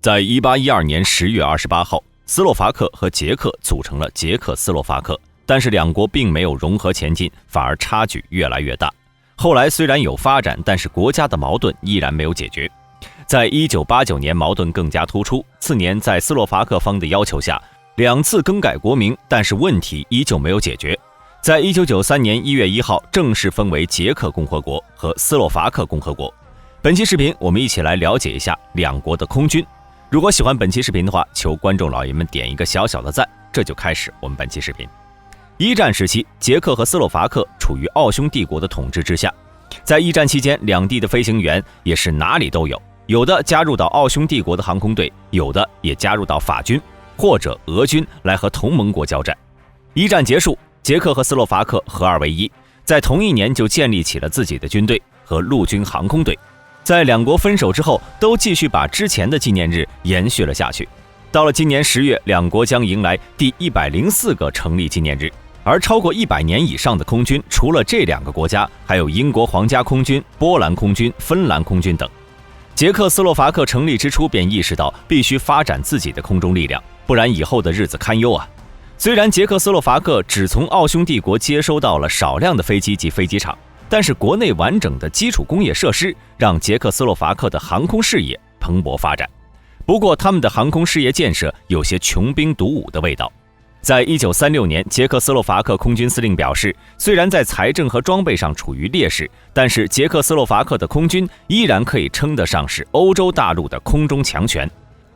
在1812年10月28号，斯洛伐克和捷克组成了捷克斯洛伐克，但是两国并没有融合前进，反而差距越来越大。后来虽然有发展，但是国家的矛盾依然没有解决。在1989年，矛盾更加突出。次年，在斯洛伐克方的要求下，2次更改国名，但是问题依旧没有解决。在1993年1月1号，正式分为捷克共和国和斯洛伐克共和国。本期视频，我们一起来了解一下两国的空军。如果喜欢本期视频的话，求观众老爷们点一个小小的赞。这就开始我们本期视频。一战时期，捷克和斯洛伐克处于奥匈帝国的统治之下。在一战期间，两地的飞行员也是哪里都有，有的加入到奥匈帝国的航空队，有的也加入到法军或者俄军来和同盟国交战。一战结束，捷克和斯洛伐克合二为一，在同一年就建立起了自己的军队和陆军航空队。在两国分手之后，都继续把之前的纪念日延续了下去。到了今年10月，两国将迎来第104个成立纪念日。而超过100年以上的空军，除了这2个国家，还有英国皇家空军、波兰空军、芬兰空军等。捷克斯洛伐克成立之初便意识到必须发展自己的空中力量，不然以后的日子堪忧啊。虽然捷克斯洛伐克只从奥匈帝国接收到了少量的飞机及飞机场，但是国内完整的基础工业设施让捷克斯洛伐克的航空事业蓬勃发展。不过他们的航空事业建设有些穷兵黩武的味道。在1936年，捷克斯洛伐克空军司令表示，虽然在财政和装备上处于劣势，但是捷克斯洛伐克的空军依然可以称得上是欧洲大陆的空中强权。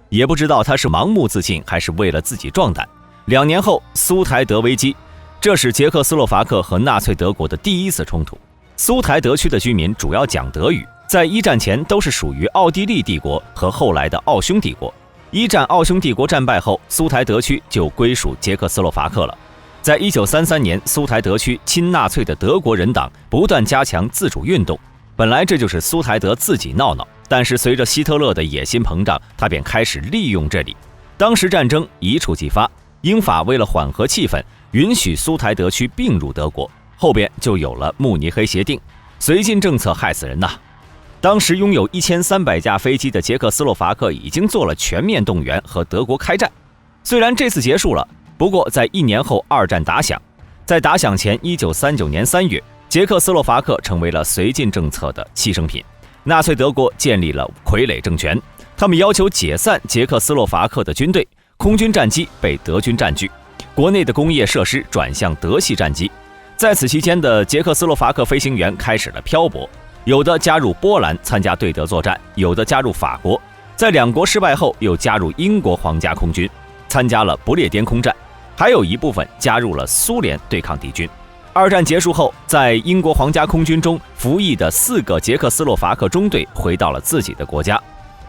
也不知道他是盲目自信还是为了自己壮胆。2年后，苏台德危机，这是捷克斯洛伐克和纳粹德国的第一次冲突。苏台德区的居民主要讲德语，在一战前都是属于奥地利帝国和后来的奥匈帝国。一战奥匈帝国战败后，苏台德区就归属捷克斯洛伐克了。在1933年，苏台德区亲纳粹的德国人党不断加强自主运动，本来这就是苏台德自己闹闹，但是随着希特勒的野心膨胀，他便开始利用这里。当时战争一触即发，英法为了缓和气氛，允许苏台德区并入德国，后边就有了慕尼黑协定。绥靖政策害死人呐！当时拥有1300架飞机的捷克斯洛伐克已经做了全面动员和德国开战。虽然这次结束了，不过在1年后二战打响。在打响前1939年3月，捷克斯洛伐克成为了绥靖政策的牺牲品。纳粹德国建立了傀儡政权，他们要求解散捷克斯洛伐克的军队，空军战机被德军占据，国内的工业设施转向德系战机。在此期间的捷克斯洛伐克飞行员开始了漂泊，有的加入波兰参加对德作战，有的加入法国，在2国失败后又加入英国皇家空军，参加了不列颠空战，还有一部分加入了苏联对抗敌军。二战结束后，在英国皇家空军中服役的4个捷克斯洛伐克中队回到了自己的国家，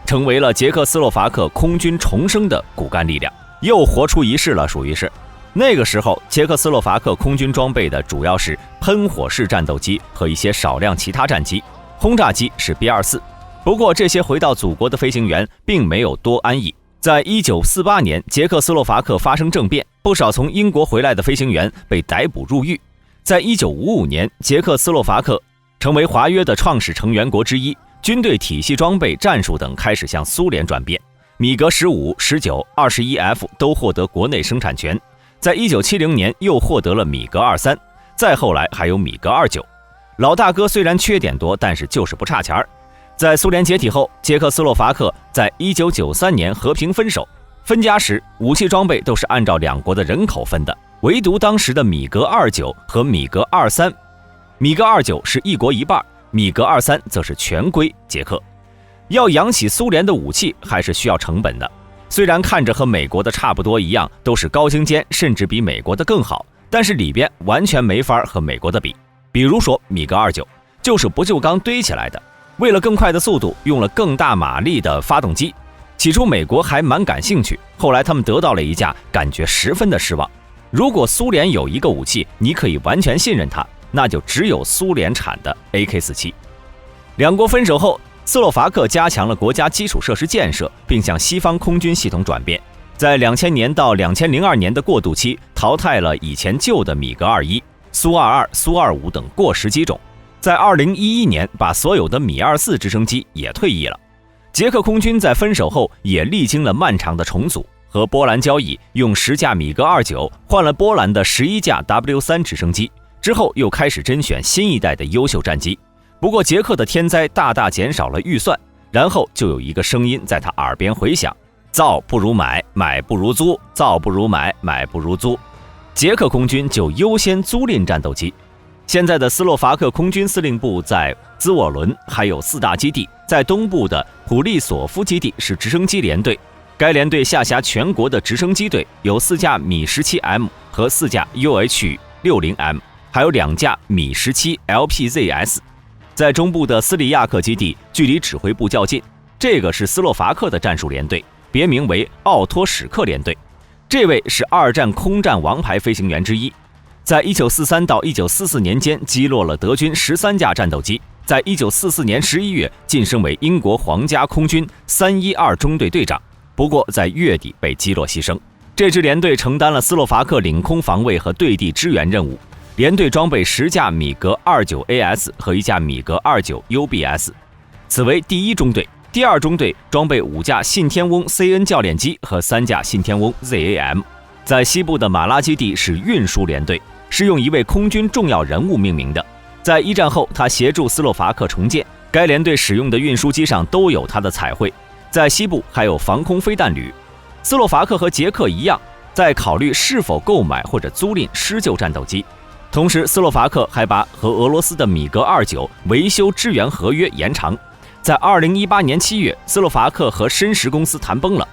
成为了捷克斯洛伐克空军重生的骨干力量，又活出一世了，属于是。那个时候，捷克斯洛伐克空军装备的主要是喷火式战斗机和一些少量其他战机，轰炸机是 B-24。不过这些回到祖国的飞行员并没有多安逸。在1948年，捷克斯洛伐克发生政变，不少从英国回来的飞行员被逮捕入狱。在1955年，捷克斯洛伐克成为华约的创始成员国之一，军队体系、装备、战术等开始向苏联转变，米格15、19、21F 都获得国内生产权。在1970年又获得了米格23，再后来还有米格29。老大哥虽然缺点多，但是就是不差钱儿。在苏联解体后，捷克斯洛伐克在1993年和平分手，分家时武器装备都是按照2国的人口分的，唯独当时的米格29和米格23，米格29是一国一半，米格23则是全归捷克。要养起苏联的武器还是需要成本的。虽然看着和美国的差不多一样，都是高精尖，甚至比美国的更好，但是里边完全没法和美国的比。比如说米格29就是不锈钢堆起来的，为了更快的速度，用了更大马力的发动机。起初美国还蛮感兴趣，后来他们得到了一架，感觉十分的失望。如果苏联有一个武器，你可以完全信任它，那就只有苏联产的 AK-47。2国分手后，斯洛伐克加强了国家基础设施建设，并向西方空军系统转变。在2000年到2002年的过渡期，淘汰了以前旧的米格21、苏22、苏25等过时机种。在2011年，把所有的米24直升机也退役了。捷克空军在分手后也历经了漫长的重组，和波兰交易，用10架米格29换了波兰的11架 W3 直升机，之后又开始甄选新一代的优秀战机。不过捷克的天灾大大减少了预算，然后就有一个声音在他耳边回响：造不如买，买不如租，造不如买，买不如租。捷克空军就优先租赁战斗机。现在的斯洛伐克空军司令部在兹沃伦还有4大基地，在东部的普利索夫基地是直升机联队，该联队下辖全国的直升机队，有4架米17M 和4架 UH-60M， 还有2架米17 LPZS。在中部的斯里亚克基地，距离指挥部较近，这个是斯洛伐克的战术联队，别名为奥托史克联队，这位是2战空战王牌飞行员之一。在1943到1944年间击落了德军13架战斗机，在1944年11月晋升为英国皇家空军312中队队长，不过在月底被击落牺牲。这支联队承担了斯洛伐克领空防卫和对地支援任务，联队装备10架米格 29AS 和1架米格 29UBS， 此为第1中队。第2中队装备5架信天翁 CN 教练机和3架信天翁 ZAM。 在西部的马拉基地是运输联队，是用一位空军重要人物命名的。在1战后，他协助斯洛伐克重建，该联队使用的运输机上都有他的彩绘。在西部还有防空飞弹旅。斯洛伐克和捷克一样，在考虑是否购买或者租赁施救战斗机。同时，斯洛伐克还把和俄罗斯的米格29维修支援合约延长。在2018年7月，斯洛伐克和申石公司谈崩了，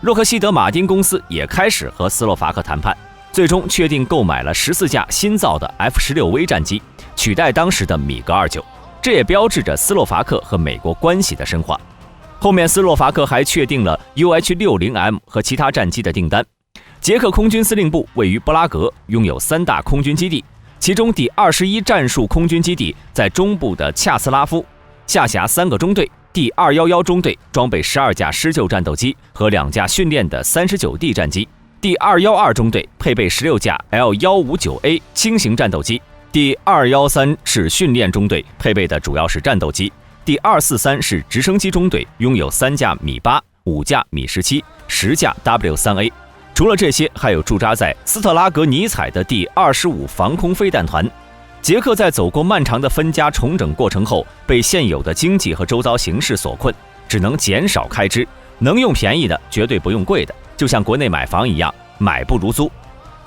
洛克希德马丁公司也开始和斯洛伐克谈判，最终确定购买了14架新造的 F-16V 战机，取代当时的米格29，这也标志着斯洛伐克和美国关系的深化。后面斯洛伐克还确定了 UH-60M 和其他战机的订单。捷克空军司令部位于布拉格，拥有3大空军基地，其中第21战术空军基地在中部的恰斯拉夫，下辖3个中队。第211中队装备12架施救战斗机和2架训练的 39D 战机。第212中队配备16架 L159A 轻型战斗机。第213是训练中队，配备的主要是战斗机。第243是直升机中队，拥有3架米8、5架米17、10架 W3A。除了这些，还有驻扎在斯特拉格尼采的第25防空飞弹团。捷克在走过漫长的分家重整过程后，被现有的经济和周遭形势所困，只能减少开支，能用便宜的绝对不用贵的，就像国内买房一样，买不如租。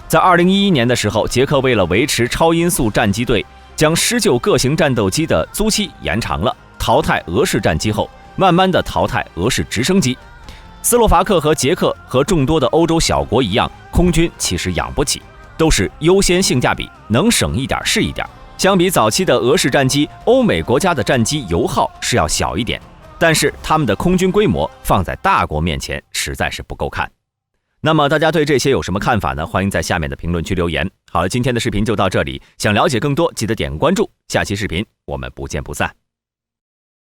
在2011年的时候，捷克为了维持超音速战机队，将施救各型战斗机的租期延长了，淘汰俄式战机后，慢慢的淘汰俄式直升机。斯洛伐克和捷克和众多的欧洲小国一样，空军其实养不起，都是优先性价比，能省一点是一点。相比早期的俄式战机，欧美国家的战机油耗是要小一点，但是他们的空军规模放在大国面前实在是不够看。那么大家对这些有什么看法呢？欢迎在下面的评论区留言。好了，今天的视频就到这里，想了解更多记得点关注，下期视频我们不见不散。